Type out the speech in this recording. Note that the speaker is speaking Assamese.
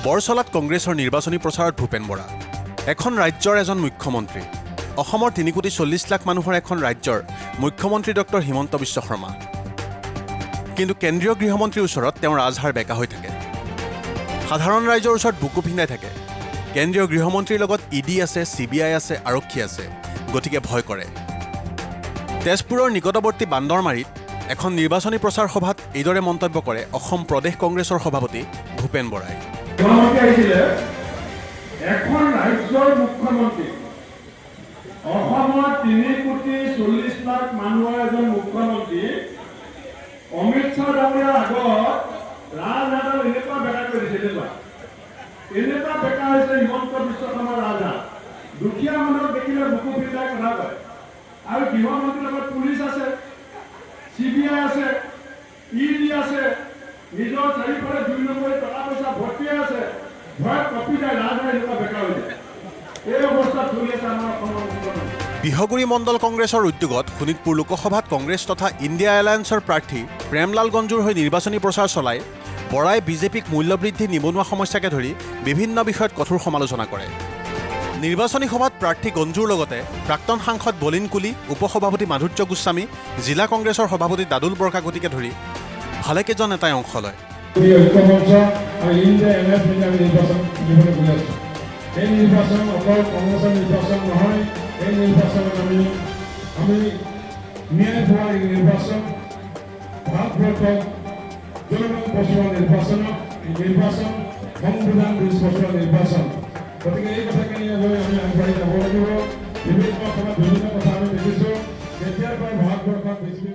বৰছলত কংগ্ৰেছৰ নিৰ্বাচনী প্ৰচাৰত ভূপেন বৰা এখন ৰাজ্যৰ এজন মুখ্যমন্ত্ৰী অসমৰ 3,40,00,000 মানুহৰ এখন ৰাজ্যৰ মুখ্যমন্ত্ৰী ডক্টৰ হিমন্ত বিশ্ব শৰ্মা কিন্তু কেন্দ্ৰীয় গৃহমন্ত্ৰীৰ ওচৰত তেওঁৰ ৰাজহাৰ বেকা হৈ থাকে সাধাৰণ ৰাইজৰ ওচৰত বুকু ভিন্দাই থাকে কেন্দ্ৰীয় গৃহমন্ত্ৰীৰ লগত ইডি আছে সিবিআই আছে আৰক্ষী আছে গতিকে ভয় কৰে তেজপুৰৰ নিকটৱৰ্তী বান্দৰমাৰীত এখন নিৰ্বাচনী প্ৰচাৰ সভাত এইদৰে মন্তব্য কৰে অসম প্ৰদেশ কংগ্ৰেছৰ সভাপতি ভূপেন বৰাই এখন ৰাজ্যৰ মুখ্যমন্ত্ৰী অসমৰ 3,40,00,000 মানুহৰ এজন মুখ্যমন্ত্ৰী অমিত শ্বাহ ডাঙৰীয়াৰ আগত ৰাজহাটৰ এনেকুৱা বেকা কৰি দিছে এনেকুৱা বেকা হৈছে হিমন্ত বিশ্ব শৰ্মাৰ ৰাজহাট দুখীয়া মানুহক দেখিলে বুকু ভিন্দাই কথা কয় আৰু গৃহমন্ত্ৰীৰ লগত পুলিচ আছে সিবিআই আছে ইডি আছে নিজৰ চাৰিওফালে 2 নম্বৰী টকা পইচা ভৰ্তি আছে ভয় কপি যায় ৰাজহাট এনেকুৱা বেকা হৈ যায় এই অৱস্থাত চলি আছে আমাৰ অসমৰ মুখ্যমন্ত্ৰী বিহগুৰি মণ্ডল কংগ্ৰেছৰ উদ্যোগত শোণিতপুৰ লোকসভাত কংগ্ৰেছ তথা ইণ্ডিয়া এলায়েন্সৰ প্ৰাৰ্থী প্ৰেমলাল গঞ্জুৰ হৈ নিৰ্বাচনী প্ৰচাৰ চলাই বৰাই বিজেপিক মূল্যবৃদ্ধি নিবনুৱা সমস্যাকে ধৰি বিভিন্ন বিষয়ত কঠোৰ সমালোচনা কৰে নিৰ্বাচনী সভাত প্ৰাৰ্থী গঞ্জুৰ লগতে প্ৰাক্তন সাংসদ বলিন কুলি উপসভাপতি মাধুৰ্য গোস্বামী জিলা কংগ্ৰেছৰ সভাপতি দাদুল বৰকাকতিকে ধৰি ভালেকেইজন নেতাই অংশ লয় এই নিৰ্বাচন অকল কংগ্ৰেছৰ নিৰ্বাচন নহয় এই নিৰ্বাচনত আমি ন্যায় পোৱা নিৰ্বাচন ভাৰতবৰ্ষক জনগণ বচোৱা নিৰ্বাচন সংবিধান বচোৱা নিৰ্বাচন গতিকে এই কথাখিনি লৈ আমি আগবাঢ়ি যাব লাগিব বিভিন্ন সময়ত বিভিন্ন কথা আমি দেখিছোঁ যেতিয়াৰ পৰা ভাৰতবৰ্ষত বিজেপি